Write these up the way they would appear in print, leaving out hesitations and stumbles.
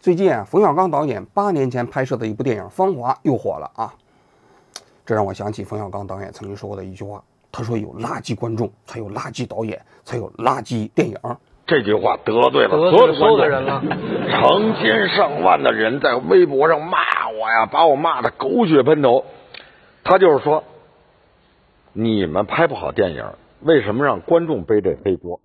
最近啊，冯小刚导演8年前拍摄的一部电影《芳华》又火了啊。这让我想起冯小刚导演曾经说过的一句话，他说：“有垃圾观众，才有垃圾导演，才有垃圾电影。”这句话得罪了所有的人了，成千上万的人在微博上骂我呀，把我骂得狗血喷头。他就是说，你们拍不好电影，为什么让观众背这黑锅？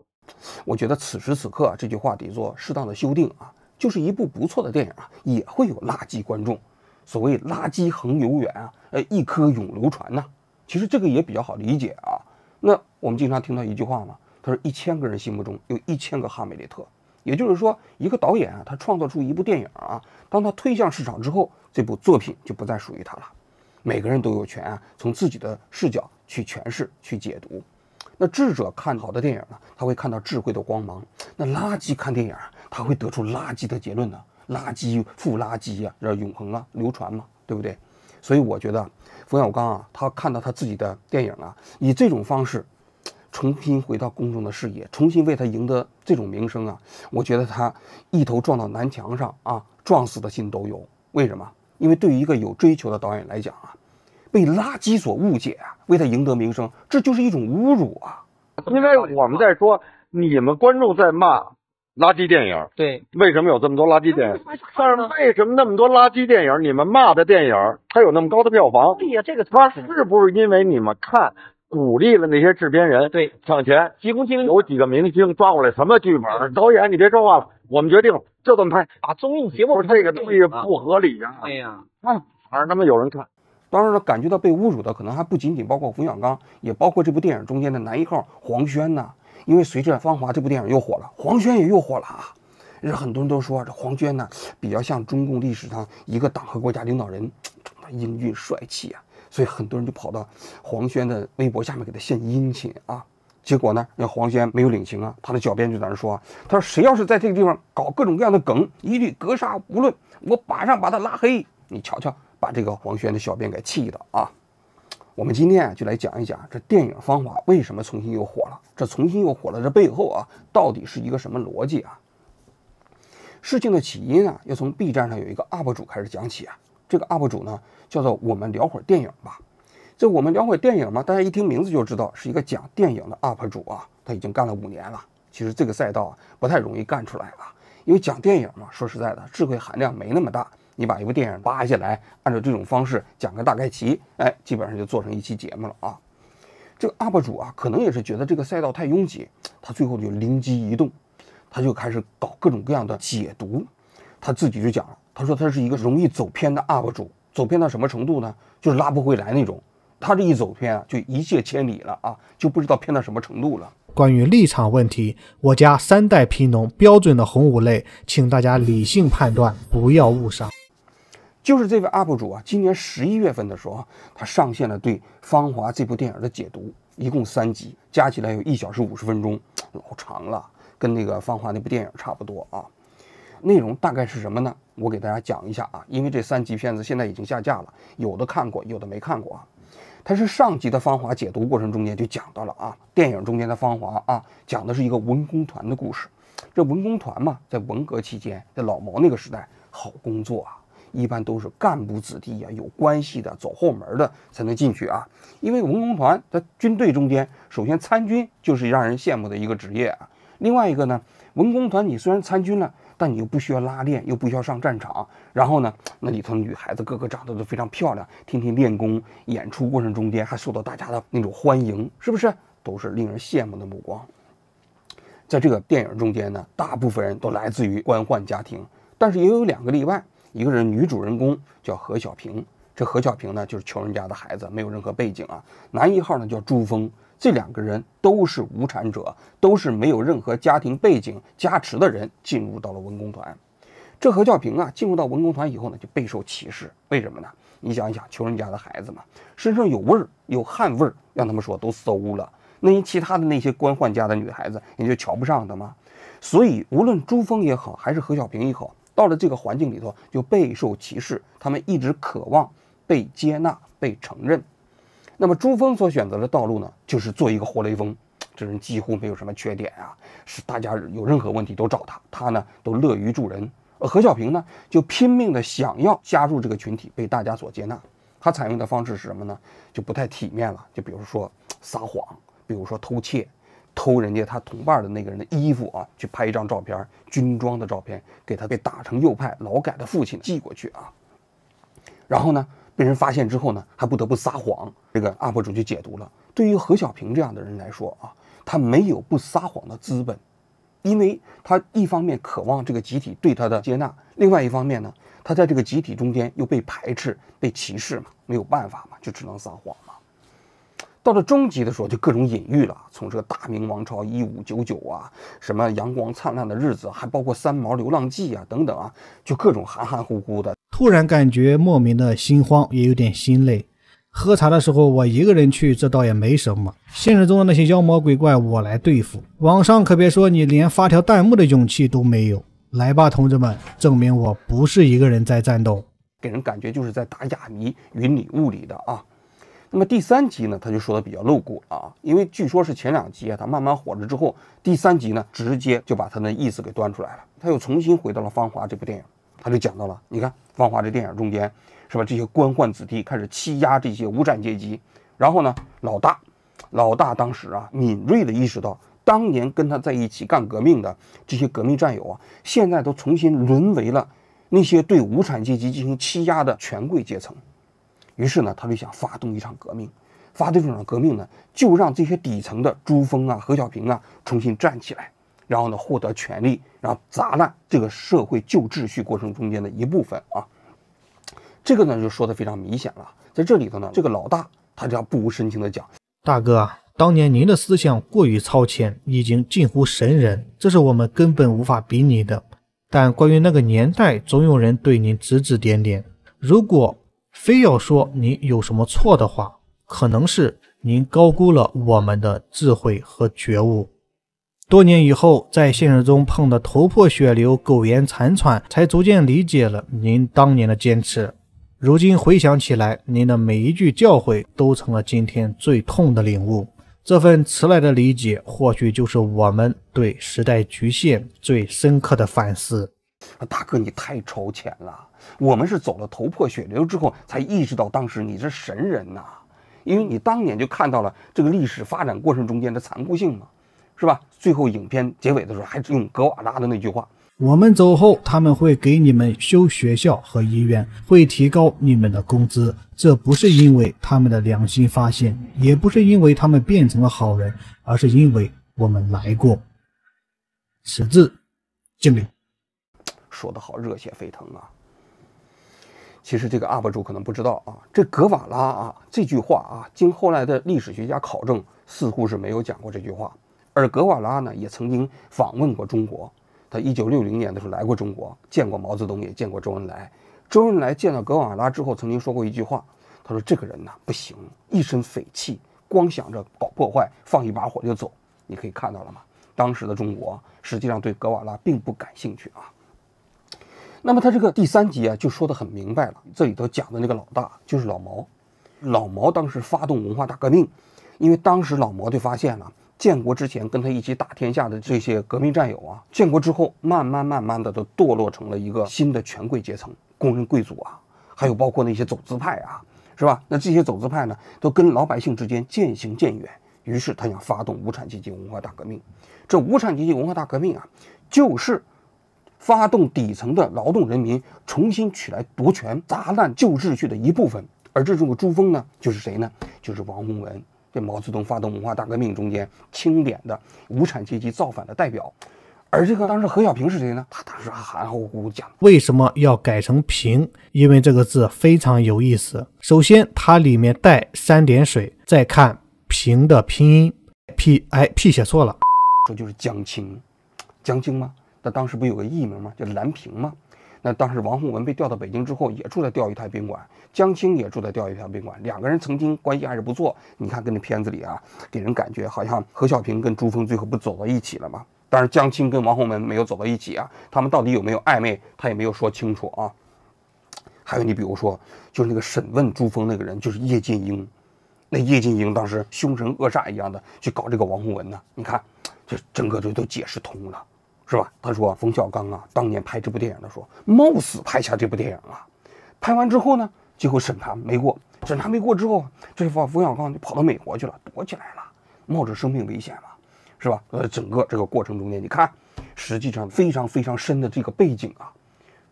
我觉得此时此刻这句话得做适当的修订啊。就是一部不错的电影啊，也会有垃圾观众。所谓垃圾恒流远啊，一颗永流传呐。其实这个也比较好理解啊。那我们经常听到一句话嘛，他说1000个人心目中有1000个哈梅利特。也就是说，一个导演啊，他创造出一部电影啊，当他推向市场之后，这部作品就不再属于他了。每个人都有权啊，从自己的视角去诠释、去解读。那智者看好的电影呢，他会看到智慧的光芒；那垃圾看电影啊，他会得出垃圾的结论呢。垃圾复垃圾啊，这永恒啊，流传嘛，对不对？所以我觉得冯小刚啊，他看到他自己的电影啊，以这种方式重新回到公众的视野，重新为他赢得这种名声啊，我觉得他一头撞到南墙上啊，撞死的心都有。为什么？因为对于一个有追求的导演来讲啊，被垃圾所误解啊，为他赢得名声，这就是一种侮辱啊！因为我们在说，你们观众在骂垃圾电影，对，为什么有这么多垃圾电影？但是为什么那么多垃圾电影，你们骂的电影，它有那么高的票房？对呀，这个它是不是因为你们看鼓励了那些制片人对上前急功近利，有几个明星抓过来什么剧本？导演你别说话了，我们决定就这么拍，把综艺节目这个东西不合理啊！哎呀，反正他们有人看。当然了，感觉到被侮辱的可能还不仅仅包括冯小刚，也包括这部电影中间的男一号黄轩呐。因为随着《芳华》这部电影又火了，黄轩也又火了啊。很多人都说这黄轩呢，比较像中共历史上一个党和国家领导人，他英俊帅气啊，所以很多人就跑到黄轩的微博下面给他献殷勤啊。结果呢，让黄轩没有领情啊，他的小编就在那说，他说谁要是在这个地方搞各种各样的梗，一律格杀无论，我马上把他拉黑。你瞧瞧，把这个黄轩的小编给气的啊。我们今天就来讲一讲这电影《芳华》为什么重新又火了。这重新又火了，这背后啊，到底是一个什么逻辑啊？事情的起因啊，要从 B 站上有一个 UP 主开始讲起啊。这个 UP 主呢，叫做我们聊会儿电影吧。这我们聊会儿电影嘛，大家一听名字就知道是一个讲电影的 UP 主啊。他已经干了5年了。其实这个赛道啊，不太容易干出来啊，因为讲电影嘛，说实在的，智慧含量没那么大。你把一部电影扒下来，按照这种方式讲个大概齐，基本上就做成一期节目了啊。这个 UP 主啊，可能也是觉得这个赛道太拥挤，他最后就灵机一动，他就开始搞各种各样的解读。他自己就讲了，他说他是一个容易走偏的 UP 主，走偏到什么程度呢？就是拉不回来那种。他这一走偏啊，就一泻千里了啊，就不知道偏到什么程度了。关于立场问题，我家3代皮农标准的红五类，请大家理性判断，不要误伤。就是这位 UP 主啊，今年11月份的时候，他上线了对《芳华》这部电影的解读，一共3集，加起来有1小时50分钟，老长了，跟那个《芳华》那部电影差不多啊。内容大概是什么呢？我给大家讲一下啊，因为这3集片子现在已经下架了，有的看过，有的没看过啊。它是上集的《芳华》解读过程中间就讲到了啊，电影中间的《芳华》啊，讲的是一个文工团的故事。这文工团嘛，在文革期间，在老毛那个时代，好工作啊。一般都是干部子弟啊，有关系的，走后门的才能进去啊。因为文工团在军队中间，首先参军就是让人羡慕的一个职业啊。另外一个呢，文工团你虽然参军了，但你又不需要拉练，又不需要上战场。然后呢，那里头女孩子个个长得都非常漂亮，天天练功，演出过程中间还受到大家的那种欢迎，是不是？都是令人羡慕的目光。在这个电影中间呢，大部分人都来自于官宦家庭，但是也有2个例外。一个是女主人公叫何小平，这何小平呢就是穷人家的孩子，没有任何背景啊。男一号呢叫朱峰，这2个人都是无产者，都是没有任何家庭背景加持的人，进入到了文工团。这何小平啊进入到文工团以后呢，就备受歧视。为什么呢？你想一想，穷人家的孩子嘛，身上有味儿，有汗味儿，让他们说都馊了。那其他的那些官宦家的女孩子，你就瞧不上的吗？所以无论朱峰也好，还是何小平也好，到了这个环境里头就备受歧视，他们一直渴望被接纳、被承认。那么朱峰所选择的道路呢，就是做一个活雷锋。这人几乎没有什么缺点啊，是大家有任何问题都找他，他呢都乐于助人而何小平呢，就拼命的想要加入这个群体，被大家所接纳。他采用的方式是什么呢？就不太体面了，就比如说撒谎，比如说偷窃，偷人家他同伴的那个人的衣服啊，去拍一张照片，军装的照片，给他被打成右派劳改的父亲寄过去啊。然后呢，被人发现之后呢，还不得不撒谎。这个 UP 主就解读了，对于何小平这样的人来说啊，他没有不撒谎的资本，因为他一方面渴望这个集体对他的接纳，另外一方面呢，他在这个集体中间又被排斥、被歧视嘛，没有办法嘛，就只能撒谎嘛。到了中期的时候，就各种隐喻了，从这个大明王朝1599啊，什么阳光灿烂的日子，还包括三毛流浪记啊等等啊，就各种含含糊糊的。突然感觉莫名的心慌，也有点心累。喝茶的时候我一个人去，这倒也没什么。现实中的那些妖魔鬼怪我来对付，网上可别说你连发条弹幕的勇气都没有。来吧，同志们，证明我不是一个人在战斗。给人感觉就是在打哑谜，云里雾里的啊。那么第3集呢，他就说的比较露骨了啊，因为据说是前2集啊，他慢慢火了之后，第3集呢，直接就把他的意思给端出来了。他又重新回到了《芳华》这部电影，他就讲到了，你看《芳华》这电影中间是吧，这些官宦子弟开始欺压这些无产阶级，然后呢，老大当时啊，敏锐地意识到，当年跟他在一起干革命的这些革命战友啊，现在都重新沦为了那些对无产阶级进行欺压的权贵阶层。于是呢，他就想发动一场革命，发动这场革命呢，就让这些底层的朱峰啊、何小平啊重新站起来，然后呢获得权力，然后砸烂这个社会旧秩序过程中间的一部分啊。这个呢就说的非常明显了，在这里头呢，这个老大他就要不无深情的讲：大哥啊，当年您的思想过于超前，已经近乎神人，这是我们根本无法比拟的。但关于那个年代，总有人对您指指点点。如果非要说您有什么错的话，可能是您高估了我们的智慧和觉悟。多年以后，在现实中碰得头破血流、苟延残喘，才逐渐理解了您当年的坚持。如今回想起来，您的每一句教诲都成了今天最痛的领悟。这份迟来的理解，或许就是我们对时代局限最深刻的反思。大哥，你太超前了，我们是走了头破血流之后才意识到当时你是神人呐，因为你当年就看到了这个历史发展过程中间的残酷性嘛，是吧？最后影片结尾的时候还是用格瓦拉的那句话：我们走后，他们会给你们修学校和医院，会提高你们的工资。这不是因为他们的良心发现，也不是因为他们变成了好人，而是因为我们来过。此致敬礼。说得好，热血沸腾啊！其实这个 UP 主可能不知道啊，这格瓦拉啊这句话啊，经后来的历史学家考证，似乎是没有讲过这句话。而格瓦拉呢，也曾经访问过中国，他1960年的时候来过中国，见过毛泽东，也见过周恩来。周恩来见到格瓦拉之后，曾经说过一句话，他说：“这个人呐不行，一身匪气，光想着搞破坏，放一把火就走。”你可以看到了吗？当时的中国实际上对格瓦拉并不感兴趣啊。那么他这个第3集啊，就说得很明白了，这里头讲的那个老大就是老毛。老毛当时发动文化大革命，因为当时老毛就发现了，建国之前跟他一起打天下的这些革命战友啊，建国之后慢慢的都堕落成了一个新的权贵阶层，工人贵族啊，还有包括那些走资派啊，是吧？那这些走资派呢，都跟老百姓之间渐行渐远，于是他想发动无产阶级文化大革命。这无产阶级文化大革命啊，就是发动底层的劳动人民重新起来夺权、砸烂旧秩序的一部分。而这种朱峰呢，就是谁呢？就是王洪文，这毛泽东发动文化大革命中间清廉的无产阶级造反的代表。而这个当时何小平是谁呢？他当时含含糊糊讲，为什么要改成平？因为这个字非常有意思。首先，它里面带3点水，再看平的拼音 P 写错了，这就是江青。江青吗？那当时不有个艺名吗？叫蓝平吗？那当时王洪文被调到北京之后，也住在钓鱼台宾馆，江青也住在钓鱼台宾馆，两个人曾经关系还是不错。你看跟那片子里啊，给人感觉好像何小平跟朱峰最后不走到一起了吗？当然江青跟王洪文没有走到一起啊，他们到底有没有暧昧，他也没有说清楚啊。还有你比如说，就是那个审问朱峰那个人，就是叶剑英。那叶剑英当时凶神恶煞一样的去搞这个王洪文呢，你看这整个都解释通了。是吧？他说冯小刚啊，当年拍这部电影的时候，冒死拍下这部电影啊。拍完之后呢，结果审查没过，审查没过之后，这冯小刚就跑到美国去了，躲起来了，冒着生命危险嘛，是吧？整个这个过程中间，你看，实际上非常非常深的这个背景啊，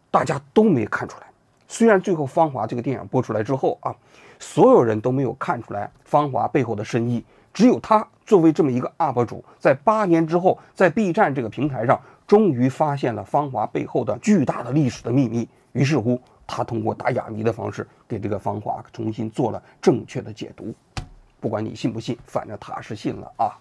大家都没看出来。虽然最后《芳华》这个电影播出来之后啊，所有人都没有看出来《芳华》背后的深意，只有他作为这么一个 UP 主，在8年之后，在 B 站这个平台上，终于发现了《芳华》背后的巨大的历史的秘密。于是乎，他通过打哑谜的方式，给这个《芳华》重新做了正确的解读。不管你信不信，反正他是信了啊。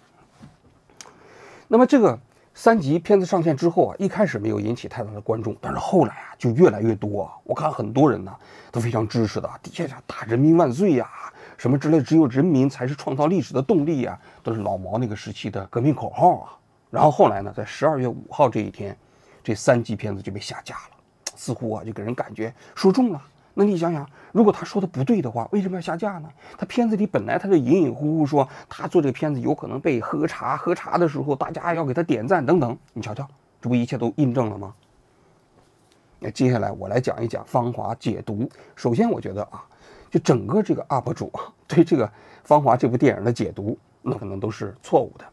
那么这个3集片子上线之后啊，一开始没有引起太大的关注，但是后来啊就越来越多啊。我看很多人呢都非常支持的，底下打人民万岁呀，什么之类，只有人民才是创造历史的动力呀，都是老毛那个时期的革命口号啊。然后后来呢，在12月5号这一天，这3集片子就被下架了，似乎啊就给人感觉说中了。那你想想，如果他说的不对的话，为什么要下架呢？他片子里本来他就隐隐乎乎说他做这个片子有可能被喝茶的时候大家要给他点赞等等，你瞧瞧，这不一切都印证了吗？那接下来我来讲一讲《芳华》解读。首先我觉得啊，就整个这个 UP 主啊对这个《芳华》这部电影的解读，那可能都是错误的，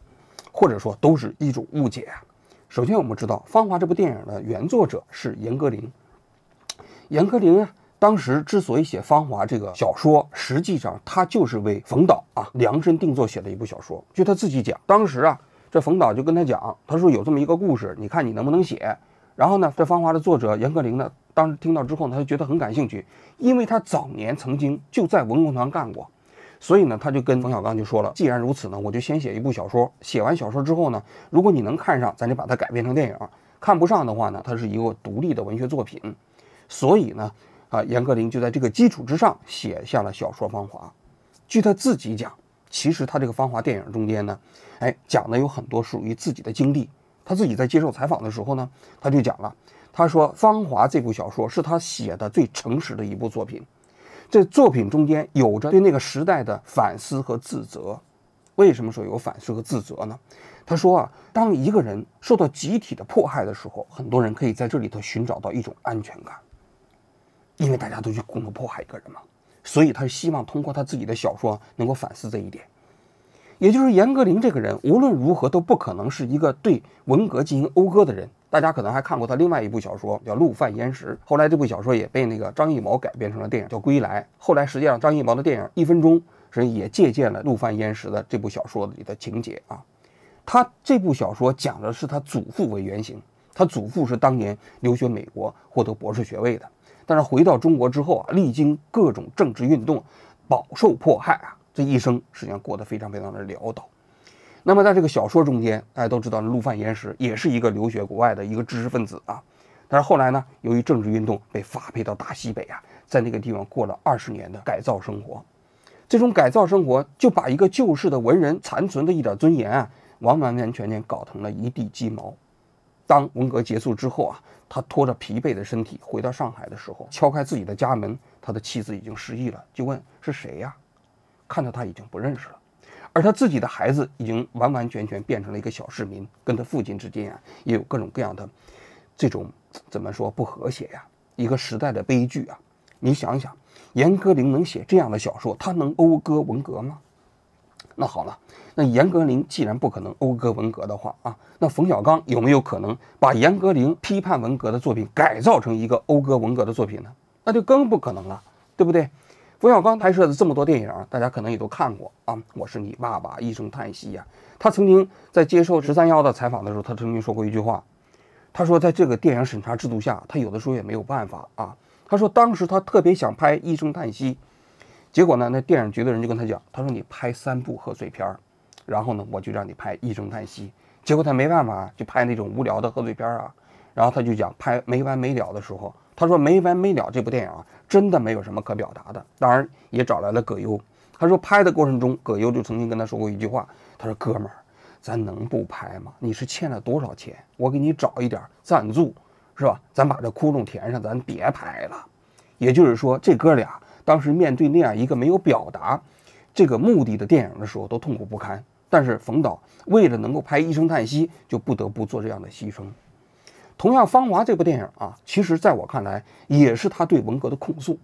或者说都是一种误解啊。首先我们知道，《芳华》这部电影的原作者是严歌苓。严歌苓啊，当时之所以写《芳华》这个小说，实际上他就是为冯导啊量身定做写的一部小说。据他自己讲，当时啊，这冯导就跟他讲，他说有这么一个故事，你看你能不能写？然后呢，这《芳华》的作者严歌苓呢，当时听到之后呢，他就觉得很感兴趣，因为他早年曾经就在文工团干过，所以呢，他就跟冯小刚就说了，既然如此呢，我就先写一部小说，写完小说之后呢，如果你能看上，咱就把它改编成电影；看不上的话呢，它是一个独立的文学作品。所以呢，严歌苓就在这个基础之上写下了小说《芳华》。据他自己讲，其实他这个《芳华》电影中间呢，讲的有很多属于自己的经历。他自己在接受采访的时候呢，他就讲了，他说《芳华》这部小说是他写的最诚实的一部作品。这作品中间有着对那个时代的反思和自责。为什么说有反思和自责呢？他说啊，当一个人受到集体的迫害的时候，很多人可以在这里头寻找到一种安全感。因为大家都去共同迫害一个人嘛，所以他希望通过他自己的小说能够反思这一点。也就是严歌苓这个人无论如何都不可能是一个对文革进行讴歌的人。大家可能还看过他另外一部小说叫《陆犯焉识》，后来这部小说也被那个张艺谋改编成了电影叫《归来》。后来实际上张艺谋的电影1分钟实际也借鉴了陆犯焉识的这部小说里的情节啊。他这部小说讲的是他祖父为原型，他祖父是当年留学美国获得博士学位的。但是回到中国之后啊，历经各种政治运动，饱受迫害啊，这一生实际上过得非常非常的潦倒。那么在这个小说中间，大家都知道陆犯焉识也是一个留学国外的一个知识分子啊，但是后来呢，由于政治运动被发配到大西北啊，在那个地方过了20年的改造生活。这种改造生活就把一个旧式的文人残存的一点尊严啊，完完全全搞成了一地鸡毛。当文革结束之后啊，他拖着疲惫的身体回到上海的时候，敲开自己的家门，他的妻子已经失忆了，就问是谁呀？看到他已经不认识了，而他自己的孩子已经完完全全变成了一个小市民，跟他父亲之间啊也有各种各样的这种怎么说不和谐呀，一个时代的悲剧啊。你想想，严歌苓能写这样的小说，他能讴歌文革吗？那好了，那严歌苓既然不可能讴歌文革的话啊，那冯小刚有没有可能把严歌苓批判文革的作品改造成一个讴歌文革的作品呢？那就更不可能了，对不对？冯小刚拍摄的这么多电影，大家可能也都看过啊，《我是你爸爸》、《一声叹息》呀。他曾经在接受13邀的采访的时候，他曾经说过一句话，他说在这个电影审查制度下，他有的时候也没有办法啊。他说当时他特别想拍《一声叹息》。结果呢，那电影局的人就跟他讲，他说你拍3部贺岁片，然后呢，我就让你拍一声叹息。结果他没办法，就拍那种无聊的贺岁片啊。然后他就讲拍没完没了的时候，他说没完没了这部电影啊，真的没有什么可表达的。当然也找来了葛优，他说拍的过程中，葛优就曾经跟他说过一句话，他说哥们儿，咱能不拍吗？你是欠了多少钱？我给你找一点赞助，是吧？咱把这窟窿填上，咱别拍了。也就是说，这哥俩当时面对那样一个没有表达这个目的的电影的时候，都痛苦不堪。但是冯导为了能够拍一声叹息，就不得不做这样的牺牲。同样，《芳华》这部电影啊，其实在我看来也是他对文革的控诉。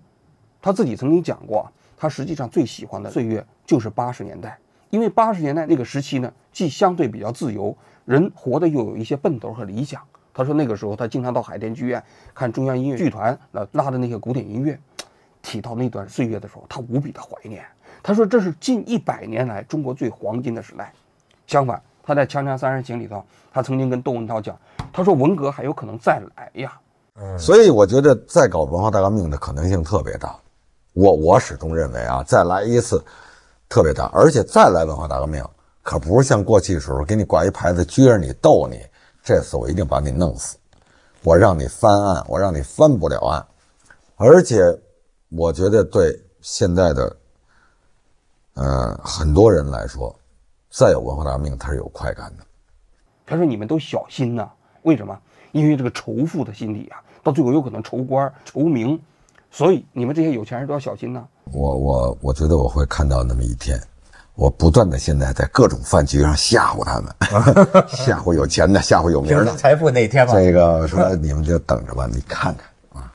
他自己曾经讲过，他实际上最喜欢的岁月就是80年代，因为80年代那个时期呢，既相对比较自由，人活得又有一些奔头和理想。他说那个时候他经常到海淀剧院看中央音乐剧团拉的那些古典音乐。提到那段岁月的时候，他无比的怀念。他说这是近100年来中国最黄金的时代。相反，他在《锵锵三人行》里头，他曾经跟窦文涛讲，他说文革还有可能再来呀。所以我觉得再搞文化大革命的可能性特别大。我始终认为啊，再来一次特别大，而且再来文化大革命，可不是像过去的时候给你挂一牌子撅着你逗你，这次我一定把你弄死，我让你翻案，我让你翻不了案。而且我觉得对现在的很多人来说，再有文化大革命它是有快感的。他说你们都小心呐，为什么？因为这个仇富的心理啊，到最后有可能仇官仇名，所以你们这些有钱人都要小心呐。我觉得我会看到那么一天，我不断的现在在各种饭局上吓唬他们，吓唬有钱的，吓唬有名的，财富那天嘛。这个说你们就等着吧，你看看啊，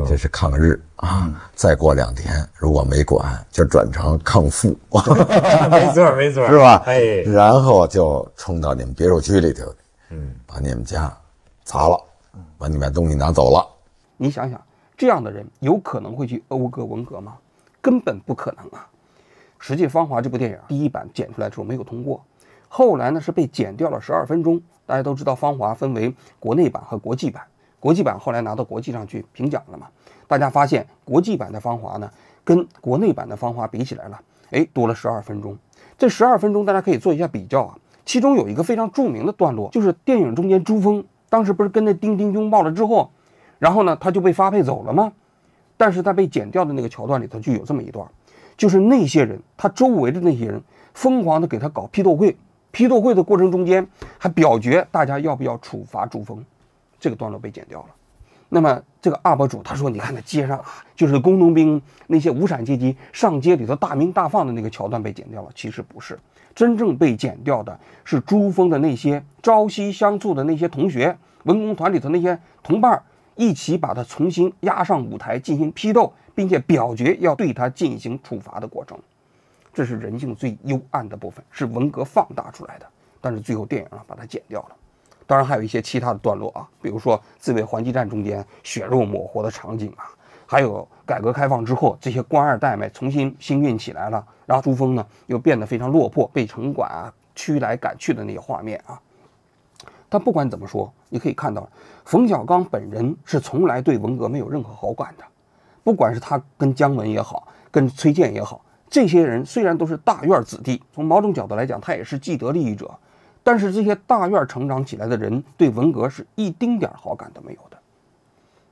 这是抗日啊，再过2天如果没管，就转成抗富，没错没错，是吧？哎，然后就冲到你们别墅区里头，把你们家砸了，把你们东西拿走了。你想想，这样的人有可能会去讴歌文革吗？根本不可能啊！实际《芳华》这部电影第1版剪出来的时候没有通过，后来呢是被剪掉了12分钟。大家都知道，《芳华》分为国内版和国际版，国际版后来拿到国际上去评奖了嘛。大家发现国际版的《芳华》呢，跟国内版的《芳华》比起来了，多了12分钟。这12分钟大家可以做一下比较啊。其中有一个非常著名的段落，就是电影中间朱峰当时不是跟那丁丁拥抱了之后，然后呢他就被发配走了吗？但是他被剪掉的那个桥段里头就有这么一段，就是那些人，他周围的那些人疯狂的给他搞批斗会，批斗会的过程中间还表决大家要不要处罚朱峰，这个段落被剪掉了。那么这个 UP 主他说，你看那街上啊，就是工农兵那些无产阶级上街里头大鸣大放的那个桥段被剪掉了，其实不是，真正被剪掉的是朱峰的那些朝夕相处的那些同学，文工团里头那些同伴，一起把他重新押上舞台进行批斗，并且表决要对他进行处罚的过程。这是人性最幽暗的部分，是文革放大出来的，但是最后电影把它剪掉了。当然还有一些其他的段落啊，比如说自卫还击战中间血肉模糊的场景啊，还有改革开放之后这些官二代们重新兴运起来了，然后朱峰呢又变得非常落魄，被城管驱来赶去的那些画面啊。但不管怎么说，你可以看到冯小刚本人是从来对文革没有任何好感的，不管是他跟姜文也好，跟崔健也好，这些人虽然都是大院子弟，从某种角度来讲他也是既得利益者，但是这些大院成长起来的人对文革是一丁点好感都没有的。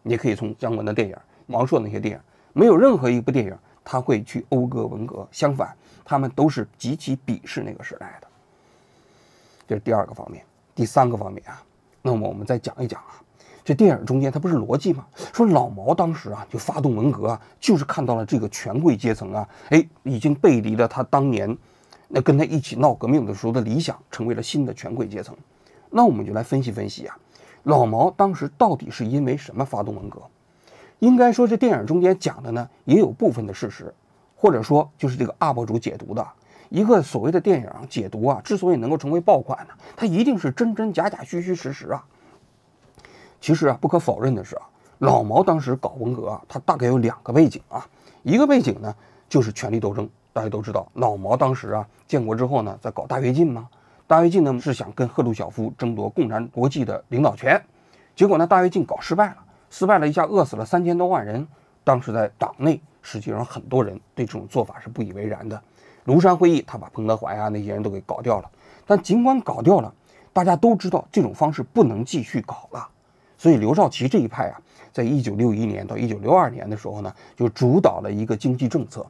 你可以从姜文的电影、王朔那些电影，没有任何一部电影他会去讴歌文革，相反他们都是极其鄙视那个时代的。这是第2个方面。第3个方面啊，那么我们再讲一讲啊，这电影中间它不是逻辑吗？说老毛当时啊就发动文革啊，就是看到了这个权贵阶层啊，已经背离了他当年那跟他一起闹革命的时候的理想，成为了新的权贵阶层。那我们就来分析分析啊，老毛当时到底是因为什么发动文革？应该说这电影中间讲的呢，也有部分的事实，或者说就是这个 UP 主解读的。一个所谓的电影解读啊，之所以能够成为爆款呢，它一定是真真假假、虚虚实实啊。其实啊，不可否认的是啊，老毛当时搞文革啊，他大概有2个背景啊。一个背景呢，就是权力斗争。大家都知道，老毛当时啊，建国之后呢，在搞大跃进嘛。大跃进呢是想跟赫鲁晓夫争夺共产国际的领导权，结果呢，大跃进搞失败了，一下饿死了3000多万人。当时在党内，实际上很多人对这种做法是不以为然的。庐山会议，他把彭德怀啊那些人都给搞掉了，但尽管搞掉了，大家都知道这种方式不能继续搞了，所以刘少奇这一派啊，在1961年到1962年的时候呢，就主导了一个经济政策。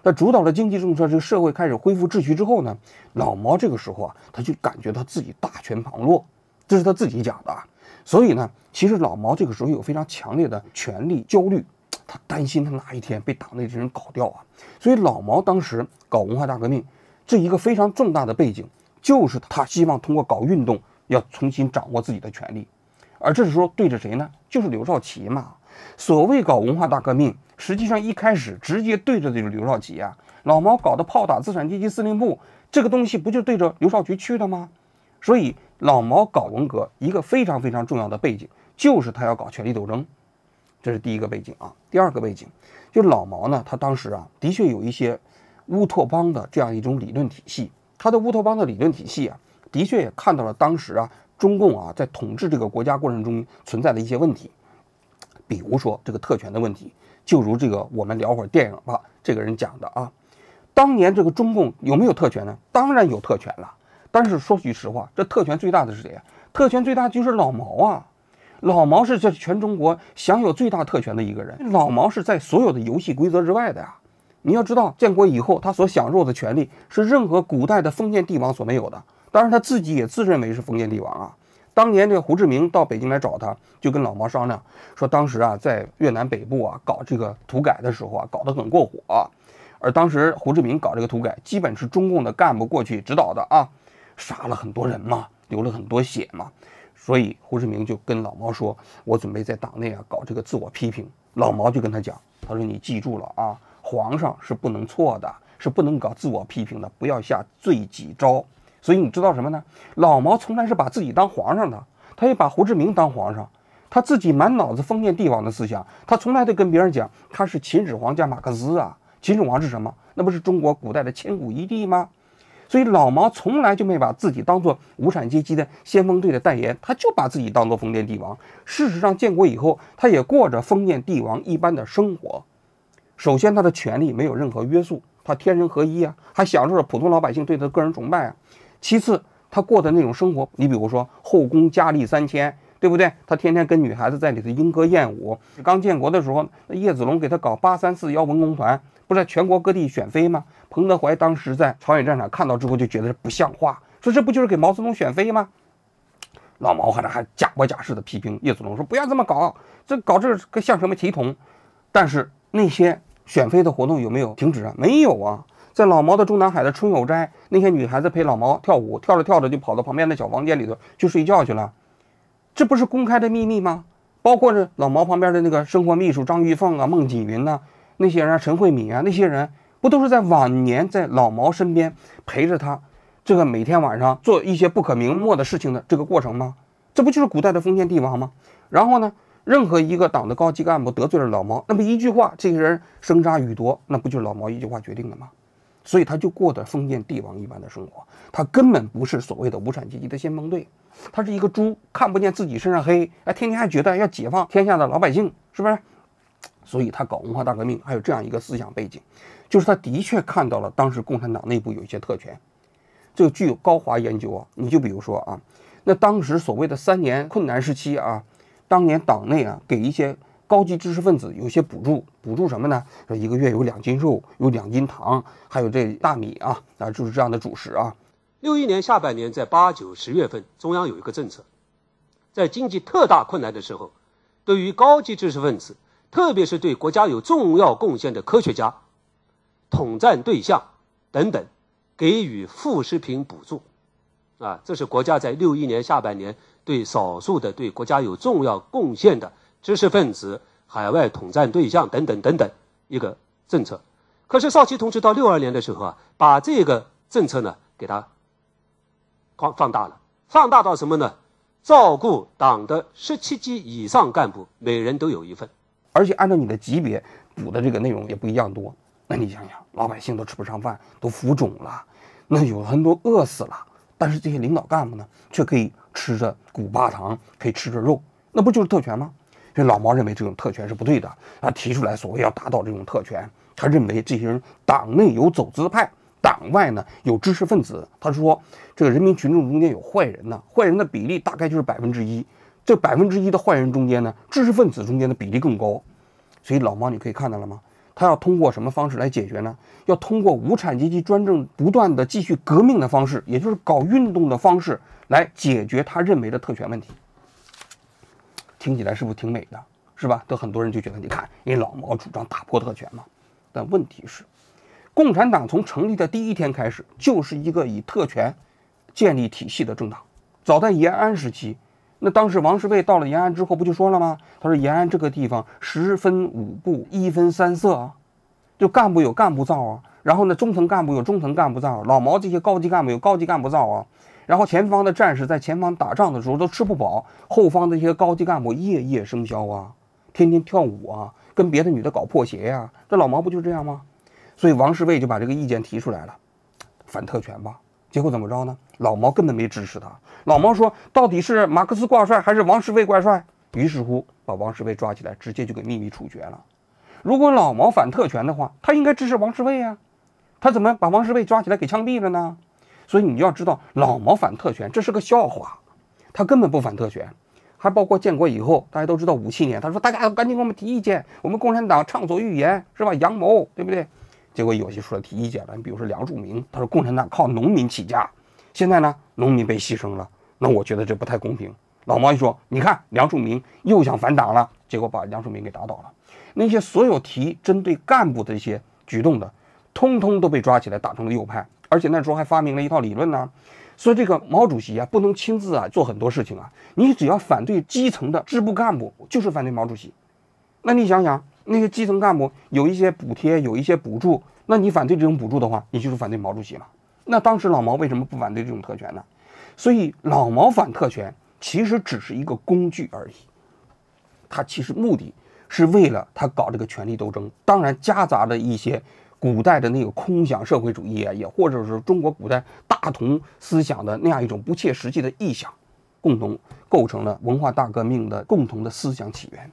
那主导了经济政策，这个社会开始恢复秩序之后呢，老毛这个时候啊，他就感觉他自己大权旁落，这是他自己讲的啊。所以呢，其实老毛这个时候有非常强烈的权力焦虑。他担心他哪一天被党内这人搞掉啊，所以老毛当时搞文化大革命，这一个非常重大的背景，就是他希望通过搞运动要重新掌握自己的权利。而这时候对着谁呢？就是刘少奇嘛。所谓搞文化大革命，实际上一开始直接对着的就是刘少奇啊。老毛搞的炮打资产阶级司令部，这个东西不就对着刘少奇去的吗？所以老毛搞文革一个非常非常重要的背景，就是他要搞权力斗争，这是第一个背景啊。第二个背景，就老毛呢，他当时啊，的确有一些乌托邦的这样一种理论体系。他的乌托邦的理论体系啊，的确也看到了当时啊，中共啊在统治这个国家过程中存在的一些问题，比如说这个特权的问题。就如这个我们聊会儿电影吧，这个人讲的啊，当年这个中共有没有特权呢？当然有特权了。但是说句实话，这特权最大的是谁啊？特权最大就是老毛啊。老毛是这全中国享有最大特权的一个人。老毛是在所有的游戏规则之外的呀。你要知道，建国以后他所享受的权利是任何古代的封建帝王所没有的。当然他自己也自认为是封建帝王啊。当年这个胡志明到北京来找他，就跟老毛商量说，当时啊在越南北部啊搞这个土改的时候啊，搞得很过火啊。而当时胡志明搞这个土改，基本是中共的干部过去指导的啊，杀了很多人嘛，流了很多血嘛。所以胡志明就跟老毛说，我准备在党内啊搞这个自我批评。老毛就跟他讲，他说你记住了啊，皇上是不能错的，是不能搞自我批评的，不要下罪己诏。所以你知道什么呢？老毛从来是把自己当皇上的，他也把胡志明当皇上，他自己满脑子封建帝王的思想，他从来都跟别人讲他是秦始皇加马克思啊。秦始皇是什么？那不是中国古代的千古一帝吗？所以老毛从来就没把自己当做无产阶级的先锋队的代言，他就把自己当做封建帝王。事实上，建国以后，他也过着封建帝王一般的生活。首先，他的权力没有任何约束，他天人合一啊，还享受着普通老百姓对他的个人崇拜啊。其次，他过的那种生活，你比如说后宫佳丽3000，对不对？他天天跟女孩子在里头莺歌燕舞。刚建国的时候，叶子龙给他搞8341文工团，不是在全国各地选妃吗？彭德怀当时在朝鲜战场看到之后就觉得不像话，说这不就是给毛泽东选妃吗？老毛还假模假式的批评叶子龙，说不要这么搞，这搞这个像什么体统？但是那些选妃的活动有没有停止啊？没有啊。在老毛的中南海的春有斋，那些女孩子陪老毛跳舞，跳着跳着就跑到旁边的小房间里头去睡觉去了，这不是公开的秘密吗？包括是老毛旁边的那个生活秘书张玉凤啊、孟锦云呐，那些人陈慧敏啊，那些人不都是在晚年在老毛身边陪着他，这个每天晚上做一些不可名没的事情的这个过程吗？这不就是古代的封建帝王吗？然后呢，任何一个党的高级干部得罪了老毛，那么一句话，这个人生杀予夺，那不就是老毛一句话决定的吗？所以他就过得封建帝王一般的生活，他根本不是所谓的无产阶级的先锋队，他是一个猪，看不见自己身上黑，哎，天天还觉得要解放天下的老百姓，是不是？所以他搞文化大革命还有这样一个思想背景，就是他的确看到了当时共产党内部有一些特权，这个具有高华研究啊。你就比如说啊，那当时所谓的3年困难时期啊，当年党内啊给一些高级知识分子有些补助什么呢？说1个月有2斤肉，有2斤糖，还有这大米啊，就是这样的主食啊。61年下半年，在8、9、10月份，中央有一个政策，在经济特大困难的时候，对于高级知识分子，特别是对国家有重要贡献的科学家、统战对象等等，给予副食品补助。啊，这是国家在61年下半年对少数的对国家有重要贡献的知识分子、海外统战对象等等等等一个政策。可是少奇同志到62年的时候啊，把这个政策呢给他放大了，放大到什么呢？照顾党的17级以上干部，每人都有一份，而且按照你的级别补的这个内容也不一样多。那你想想，老百姓都吃不上饭，都浮肿了，那有很多饿死了，但是这些领导干部呢，却可以吃着古巴糖，可以吃着肉，那不就是特权吗？所以老毛认为这种特权是不对的，他提出来所谓要达到这种特权，他认为这些人党内有走资派，党外呢有知识分子。他说这个人民群众中间有坏人呢，坏人的比例大概就是1%，这1%的坏人中间呢，知识分子中间的比例更高。所以老毛你可以看到了吗？他要通过什么方式来解决呢？要通过无产阶级专政不断的继续革命的方式，也就是搞运动的方式来解决他认为的特权问题。听起来是不是挺美的，是吧？都很多人就觉得，你看，因为老毛主张打破特权嘛。但问题是，共产党从成立的第1天开始，就是一个以特权建立体系的政党。早在延安时期，那当时王世卫到了延安之后，不就说了吗？他说延安这个地方10分5部，1分3色啊，就干部有干部造啊，然后呢中层干部有中层干部造，老毛这些高级干部有高级干部造啊。然后前方的战士在前方打仗的时候都吃不饱，后方的一些高级干部夜夜笙箫啊，天天跳舞啊，跟别的女的搞破鞋呀，这老毛不就这样吗？所以王世卫就把这个意见提出来了，反特权吧。结果怎么着呢？老毛根本没支持他。老毛说，到底是马克思挂帅还是王世卫挂帅？于是乎把王世卫抓起来，直接就给秘密处决了。如果老毛反特权的话，他应该支持王世卫啊，他怎么把王世卫抓起来给枪毙了呢？所以你要知道，老毛反特权这是个笑话，他根本不反特权。还包括建国以后，大家都知道57年，他说大家赶紧给我们提意见，我们共产党畅所欲言，是吧？阳谋，对不对？结果有些出来提意见了，你比如说梁漱溟，他说共产党靠农民起家，现在呢农民被牺牲了，那我觉得这不太公平。老毛一说，你看梁漱溟又想反党了，结果把梁漱溟给打倒了。那些所有提针对干部的一些举动的，通通都被抓起来打成了右派。而且那时候还发明了一套理论呢，说这个毛主席啊不能亲自做很多事情啊，你只要反对基层的支部干部，就是反对毛主席。那你想想，那些基层干部有一些补贴，有一些补助，那你反对这种补助的话，你就是反对毛主席嘛。那当时老毛为什么不反对这种特权呢？所以老毛反特权其实只是一个工具而已，他其实目的是为了他搞这个权力斗争，当然夹杂着一些古代的那个空想社会主义啊，也或者是中国古代大同思想的那样一种不切实际的臆想，共同构成了文化大革命的共同的思想起源。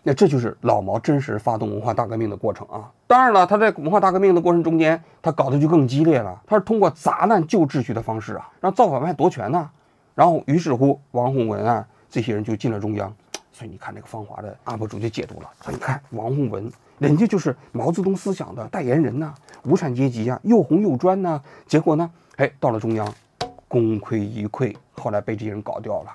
那这就是老毛真实发动文化大革命的过程啊！当然了，他在文化大革命的过程中间，他搞得就更激烈了。他是通过砸烂旧秩序的方式啊，让造反派夺权呐。然后于是乎，王洪文啊这些人就进了中央。所以你看那个芳华的 UP 主就解读了，说你看王洪文，人家就是毛泽东思想的代言人呐，无产阶级啊，又红又专呐。结果呢，到了中央，功亏一篑，后来被这些人搞掉了。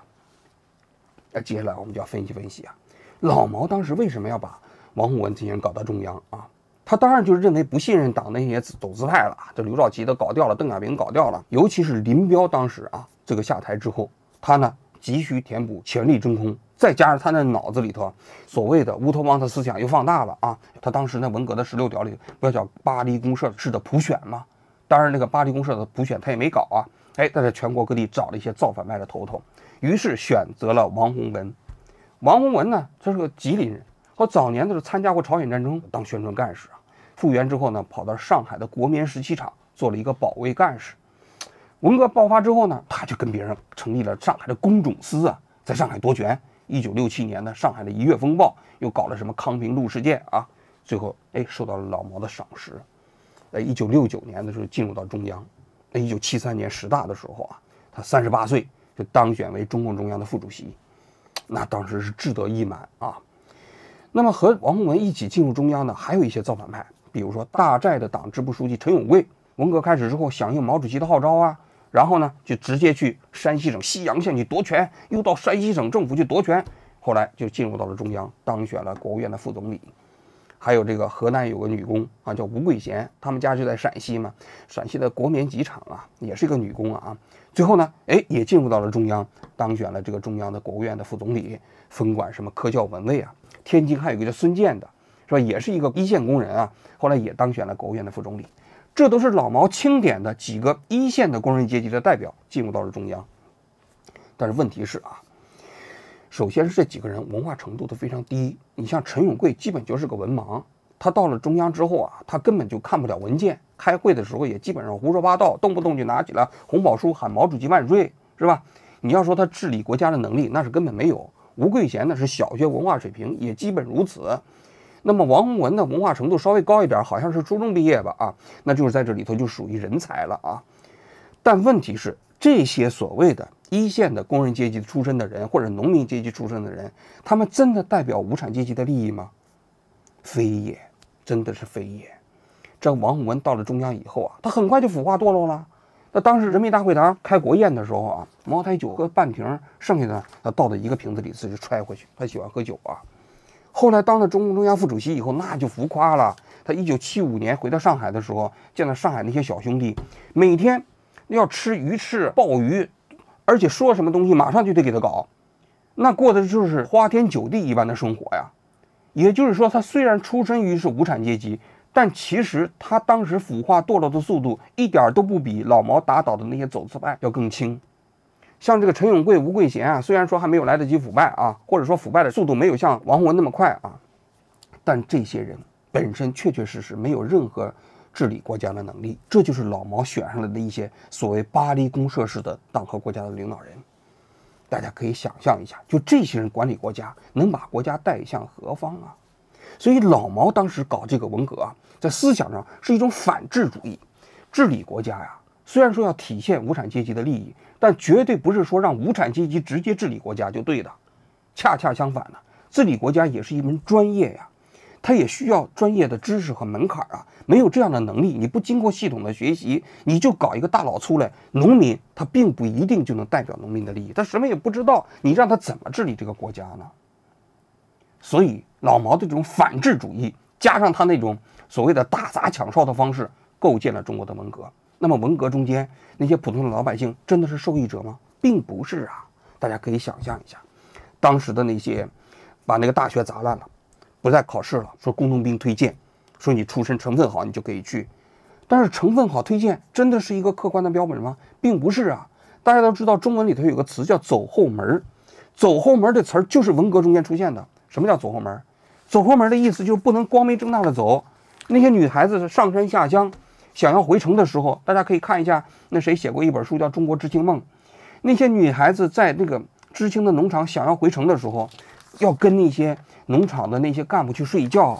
那接下来我们就要分析分析啊，老毛当时为什么要把王洪文这些人搞到中央啊？他当然就是认为不信任党那些走资派了，这刘少奇都搞掉了，邓小平搞掉了，尤其是林彪当时啊，这个下台之后，他呢急需填补权力真空。再加上他那脑子里头所谓的乌托邦的思想又放大了啊！他当时那文革的16条里不要叫巴黎公社式的普选吗？当然那个巴黎公社的普选他也没搞啊！他在全国各地找了一些造反派的头头，于是选择了王洪文。王洪文呢，他是个吉林人，早年的时候参加过朝鲜战争，当宣传干事啊。复员之后呢，跑到上海的国棉17厂做了一个保卫干事。文革爆发之后呢，他就跟别人成立了上海的工种司啊，在上海夺权。1967年的上海的1月风暴又搞了什么康平路事件啊，最后受到了老毛的赏识。1969年的时候进入到中央，1973年10大的时候啊，他38岁就当选为中共中央的副主席，那当时是志得意满啊。那么和王洪文一起进入中央的还有一些造反派，比如说大寨的党支部书记陈永贵，文革开始之后响应毛主席的号召啊。然后呢，就直接去山西省西阳县去夺权，又到山西省政府去夺权，后来就进入到了中央，当选了国务院的副总理。还有这个河南有个女工啊，叫吴桂贤，他们家就在陕西嘛，陕西的国棉机厂啊，也是一个女工啊。最后呢，也进入到了中央，当选了这个中央的国务院的副总理，分管什么科教文卫啊。天津还有一个叫孙健的，是吧？也是一个一线工人啊，后来也当选了国务院的副总理。这都是老毛钦点的几个一线的工人阶级的代表进入到了中央。但是问题是啊，首先是这几个人文化程度都非常低。你像陈永贵基本就是个文盲，他到了中央之后啊，他根本就看不了文件，开会的时候也基本上胡说八道，动不动就拿起了红宝书喊毛主席万岁，是吧？你要说他治理国家的能力，那是根本没有。吴桂贤呢是小学文化水平，也基本如此。那么王洪文的文化程度稍微高一点，好像是初中毕业吧啊，那就是在这里头就属于人才了啊。但问题是，这些所谓的一线的工人阶级出身的人，或者农民阶级出身的人，他们真的代表无产阶级的利益吗？非也，真的是非也。这王洪文到了中央以后啊，他很快就腐化堕落了。那当时人民大会堂开国宴的时候啊，茅台酒喝半瓶，剩下的他倒到一个瓶子里自己揣回去，他喜欢喝酒啊。后来当了中共中央副主席以后，那就浮夸了。他1975年回到上海的时候，见到上海那些小兄弟，每天要吃鱼翅、鲍鱼，而且说什么东西马上就得给他搞，那过的就是花天酒地一般的生活呀。也就是说，他虽然出身于是无产阶级，但其实他当时腐化堕落的速度一点都不比老毛打倒的那些走资派要更轻。像这个陈永贵、吴桂贤啊，虽然说还没有来得及腐败啊，或者说腐败的速度没有像王洪文那么快啊，但这些人本身确确实实没有任何治理国家的能力，这就是老毛选上来的一些所谓巴黎公社式的党和国家的领导人。大家可以想象一下，就这些人管理国家，能把国家带向何方啊？所以老毛当时搞这个文革啊，在思想上是一种反智主义。治理国家呀，虽然说要体现无产阶级的利益，但绝对不是说让无产阶级直接治理国家就对的。恰恰相反呢，治理国家也是一门专业呀，它也需要专业的知识和门槛啊。没有这样的能力，你不经过系统的学习，你就搞一个大佬出来，农民他并不一定就能代表农民的利益，他什么也不知道，你让他怎么治理这个国家呢？所以老毛的这种反智主义，加上他那种所谓的打砸抢烧的方式，构建了中国的文革。那么文革中间那些普通的老百姓真的是受益者吗？并不是啊。大家可以想象一下，当时的那些把那个大学砸烂了，不再考试了，说工农兵推荐，说你出身成分好你就可以去。但是成分好推荐真的是一个客观的标准吗？并不是啊。大家都知道中文里头有个词叫走后门，走后门这词儿就是文革中间出现的。什么叫走后门？走后门的意思就是不能光明正大的走。那些女孩子上山下乡想要回城的时候，大家可以看一下，那谁写过一本书叫《中国知青梦》。那些女孩子在那个知青的农场想要回城的时候，要跟那些农场的那些干部去睡觉，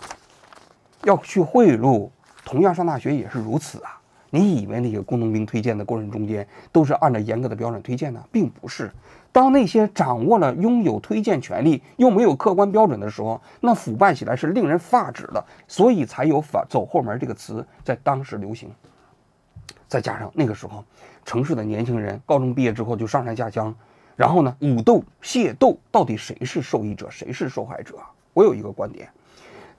要去贿赂。同样上大学也是如此啊。你以为那个工农兵推荐的过程中间都是按照严格的标准推荐呢？并不是。当那些掌握了拥有推荐权利又没有客观标准的时候，那腐败起来是令人发指的，所以才有走后门这个词在当时流行。再加上那个时候城市的年轻人高中毕业之后就上山下乡，然后呢武斗械斗，到底谁是受益者谁是受害者？我有一个观点，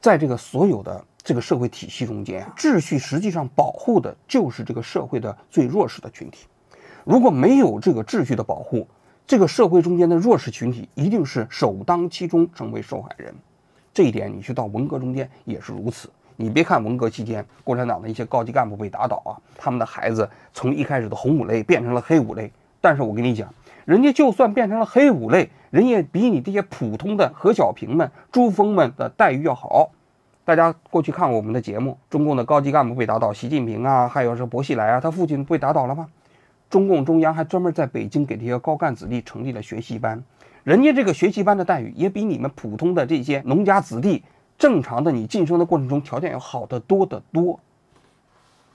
在这个所有的这个社会体系中间，秩序实际上保护的就是这个社会的最弱势的群体。如果没有这个秩序的保护，这个社会中间的弱势群体一定是首当其冲成为受害人。这一点你去到文革中间也是如此。你别看文革期间共产党的一些高级干部被打倒啊，他们的孩子从一开始的红五类变成了黑五类，但是我跟你讲，人家就算变成了黑五类，人也比你这些普通的何小平们、朱峰们的待遇要好。大家过去看过我们的节目，中共的高级干部被打倒，习近平啊，还有是薄熙来啊，他父亲被打倒了吗？中共中央还专门在北京给这些高干子弟成立了学习班，人家这个学习班的待遇也比你们普通的这些农家子弟正常的你晋升的过程中条件要好得多得多。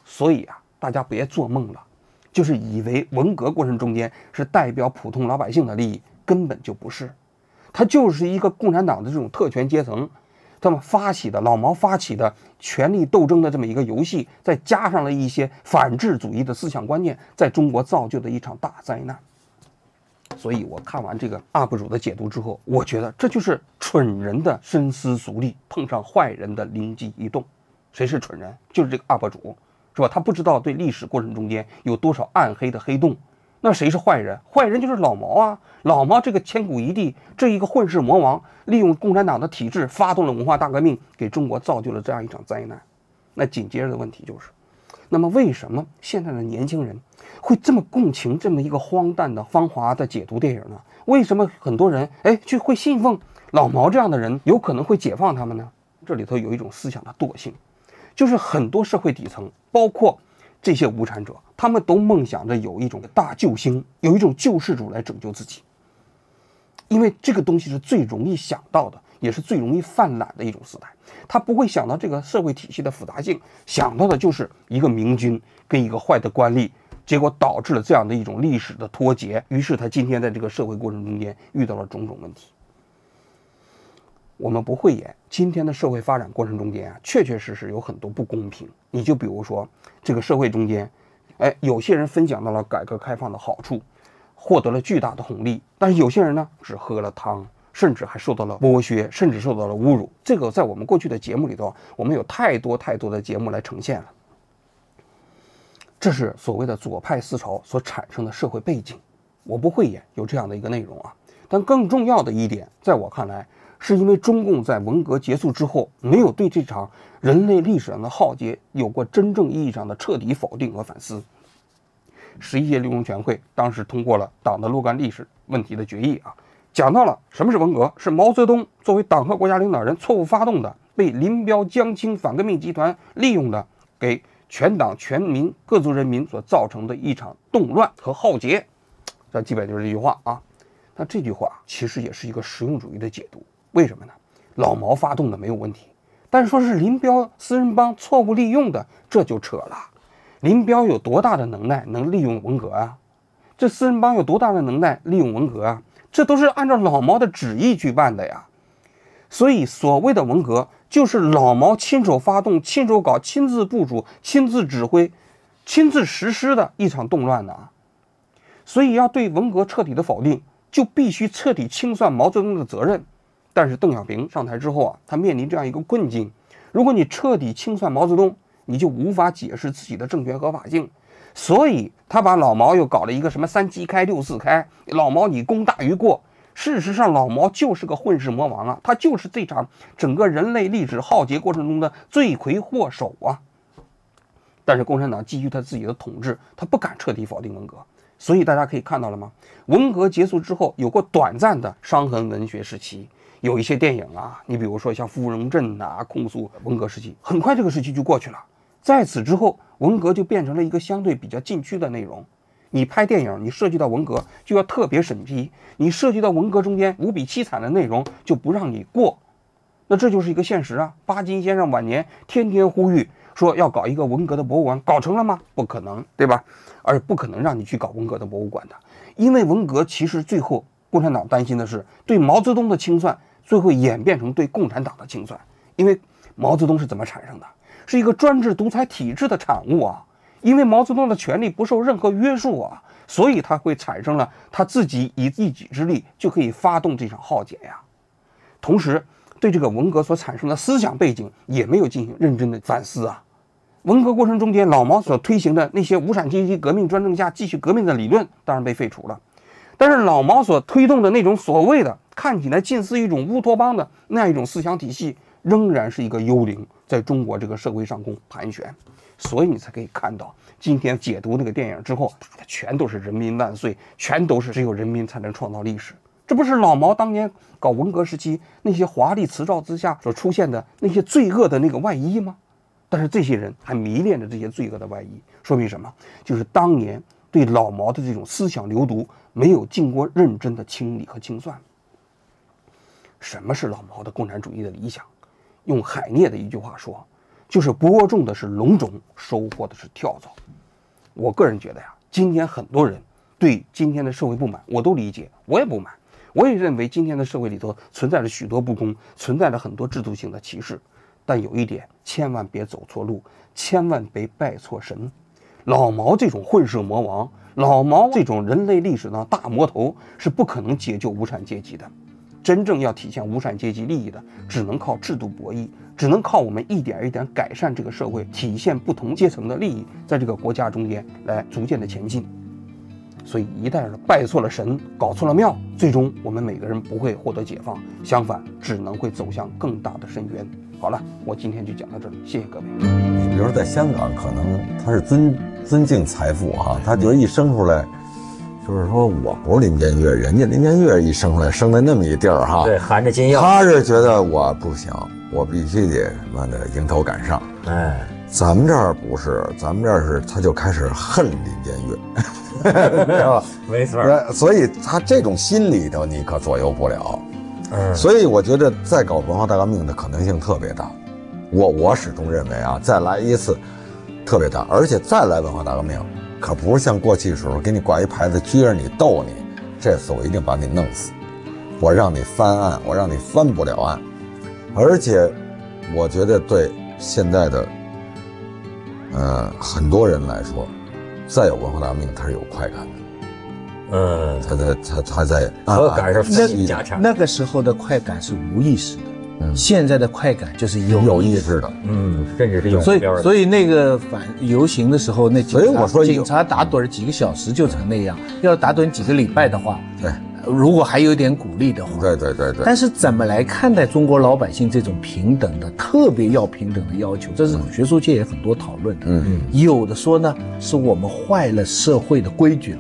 所以啊，大家别做梦了，就是以为文革过程中间是代表普通老百姓的利益，根本就不是。它就是一个共产党的这种特权阶层他们发起的，老毛发起的权力斗争的这么一个游戏，再加上了一些反智主义的思想观念，在中国造就的一场大灾难。所以我看完这个 UP 主的解读之后，我觉得这就是蠢人的深思熟虑碰上坏人的灵机一动。谁是蠢人？就是这个 UP 主，是吧？他不知道对历史过程中间有多少暗黑的黑洞。那谁是坏人？坏人就是老毛啊！老毛这个千古一帝，这一个混世魔王，利用共产党的体制发动了文化大革命，给中国造就了这样一场灾难。那紧接着的问题就是，那么为什么现在的年轻人会这么共情这么一个荒诞的芳华的解读电影呢？为什么很多人就会信奉老毛这样的人有可能会解放他们呢？这里头有一种思想的惰性，就是很多社会底层，包括这些无产者，他们都梦想着有一种大救星，有一种救世主来拯救自己，因为这个东西是最容易想到的，也是最容易泛滥的一种姿态。他不会想到这个社会体系的复杂性，想到的就是一个明君跟一个坏的官吏，结果导致了这样的一种历史的脱节。于是他今天在这个社会过程中间遇到了种种问题。我们不讳言，今天的社会发展过程中间确确实实有很多不公平。你就比如说这个社会中间，有些人分享到了改革开放的好处，获得了巨大的红利，但是有些人呢只喝了汤，甚至还受到了剥削，甚至受到了侮辱。这个在我们过去的节目里头，我们有太多的节目来呈现了。这是所谓的左派思潮所产生的社会背景。我不会演有这样的一个内容啊。但更重要的一点，在我看来，是因为中共在文革结束之后，没有对这场人类历史上的浩劫有过真正意义上的彻底否定和反思。11届六中全会当时通过了党的若干历史问题的决议啊，讲到了什么是文革，是毛泽东作为党和国家领导人错误发动的，被林彪、江青反革命集团利用的，给全党全民各族人民所造成的一场动乱和浩劫。这基本就是这句话啊。那这句话其实也是一个实用主义的解读，为什么呢？老毛发动的没有问题，但是说是林彪四人帮错误利用的，这就扯了。林彪有多大的能耐能利用文革啊？这四人帮有多大的能耐利用文革啊？这都是按照老毛的旨意去办的呀。所以所谓的文革，就是老毛亲手发动、亲手搞、亲自部署、亲自指挥、亲自实施的一场动乱呢。所以要对文革彻底的否定，就必须彻底清算毛泽东的责任。但是邓小平上台之后啊，他面临这样一个困境：如果你彻底清算毛泽东，你就无法解释自己的政权合法性。所以他把老毛又搞了一个什么3七开6四开，老毛你功大于过。事实上，老毛就是个混世魔王啊，他就是这场整个人类历史浩劫过程中的罪魁祸首啊。但是共产党基于他自己的统治，他不敢彻底否定文革。所以大家可以看到了吗？文革结束之后，有过短暂的伤痕文学时期，有一些电影啊，你比如说像《芙蓉镇》啊，控诉文革时期，很快这个时期就过去了。在此之后，文革就变成了一个相对比较禁区的内容。你拍电影，你涉及到文革就要特别审批，你涉及到文革中间无比凄惨的内容就不让你过。那这就是一个现实啊。巴金先生晚年天天呼吁说要搞一个文革的博物馆，搞成了吗？不可能，对吧？而不可能让你去搞文革的博物馆的，因为文革其实最后共产党担心的是对毛泽东的清算，最后演变成对共产党的清算。因为毛泽东是怎么产生的？是一个专制独裁体制的产物啊。因为毛泽东的权力不受任何约束啊，所以他会产生了他自己以一己之力就可以发动这场浩劫呀。同时，对这个文革所产生的思想背景也没有进行认真的反思啊。文革过程中间，老毛所推行的那些无产阶级革命专政下继续革命的理论，当然被废除了。但是老毛所推动的那种所谓的看起来近似一种乌托邦的那样一种思想体系，仍然是一个幽灵，在中国这个社会上空盘旋。所以你才可以看到，今天解读那个电影之后，全都是人民万岁，全都是只有人民才能创造历史。这不是老毛当年搞文革时期那些华丽辞藻之下所出现的那些罪恶的那个外衣吗？但是这些人还迷恋着这些罪恶的外衣，说明什么？就是当年对老毛的这种思想流毒没有经过认真的清理和清算。什么是老毛的共产主义的理想？用海涅的一句话说，就是播种的是龙种，收获的是跳蚤。我个人觉得呀，今天很多人对今天的社会不满，我都理解，我也不满。我也认为今天的社会里头存在着许多不公，存在着很多制度性的歧视。但有一点，千万别走错路，千万别拜错神。老毛这种混世魔王，老毛这种人类历史的大魔头，是不可能解救无产阶级的。真正要体现无产阶级利益的，只能靠制度博弈，只能靠我们一点一点改善这个社会，体现不同阶层的利益，在这个国家中间来逐渐的前进。所以一旦拜错了神，搞错了庙，最终我们每个人不会获得解放，相反只能会走向更大的深渊。好了，我今天就讲到这里，谢谢各位。你比如说在香港，可能他是尊敬财富哈，他觉得一生出来，就是说我不是林建岳，人家林建岳一生出来生在那么一地儿哈，对，含着金钥，他是觉得我不行，我必须得妈的迎头赶上。哎，咱们这儿不是，咱们这儿是他就开始恨林建岳，知道吧？没错。所以他这种心理头你可左右不了。所以我觉得再搞文化大革命的可能性特别大。我始终认为啊，再来一次特别大，而且再来文化大革命，可不是像过去的时候给你挂一牌子撅着你逗你，这次我一定把你弄死，我让你翻案，我让你翻不了案。而且我觉得对现在的很多人来说，再有文化大革命他是有快感的。他在可感受身体加强。那个时候的快感是无意识的，现在的快感就是有意识的。甚至是有目标的。所以那个反游行的时候，那所以我说警察打盹几个小时就成那样，要打盹几个礼拜的话，对，如果还有一点鼓励的话，对。但是怎么来看待中国老百姓这种平等的、特别要平等的要求？这是学术界也很多讨论的。有的说呢，是我们坏了社会的规矩了。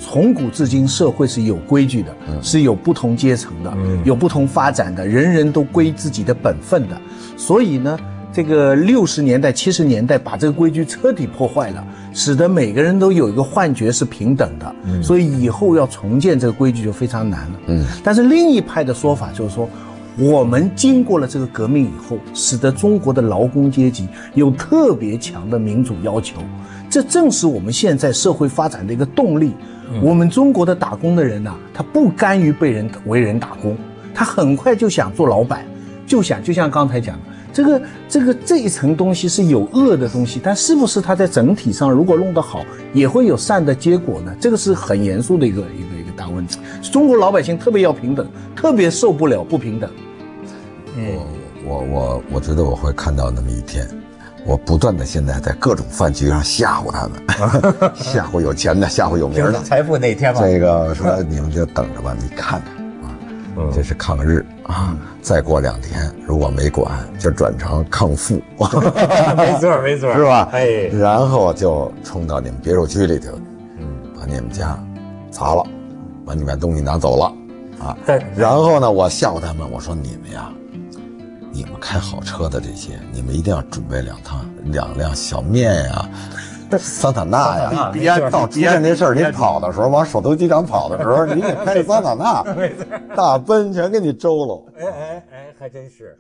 从古至今，社会是有规矩的，是有不同阶层的，有不同发展的，人人都归自己的本分的。所以呢，这个60年代、70年代把这个规矩彻底破坏了，使得每个人都有一个幻觉是平等的。所以以后要重建这个规矩就非常难了。但是另一派的说法就是说，我们经过了这个革命以后，使得中国的劳工阶级有特别强的民主要求，这正是我们现在社会发展的一个动力。我们中国的打工的人他不甘于为人打工，他很快就想做老板，就像刚才讲的，这一层东西是有恶的东西，但是不是它在整体上如果弄得好，也会有善的结果呢？这个是很严肃的一个大问题。中国老百姓特别要平等，特别受不了不平等。我觉得我会看到那么一天。我不断的现在在各种饭局上吓唬他们，吓唬有钱的，吓唬有名的。财富那天嘛，这个说你们就等着吧，你看着这是抗日啊，再过2天如果没管，就转成抗富。没错，是吧？哎，然后就冲到你们别墅区里头，把你们家砸了，把你们东西拿走了啊。然后呢，我吓唬他们，我说你们呀。你们开好车的这些，你们一定要准备两辆小面呀，桑塔纳呀。别到出现这事儿，你跑的时候往首都机场跑的时候，你得开着桑塔纳，大奔全给你周喽。还真是。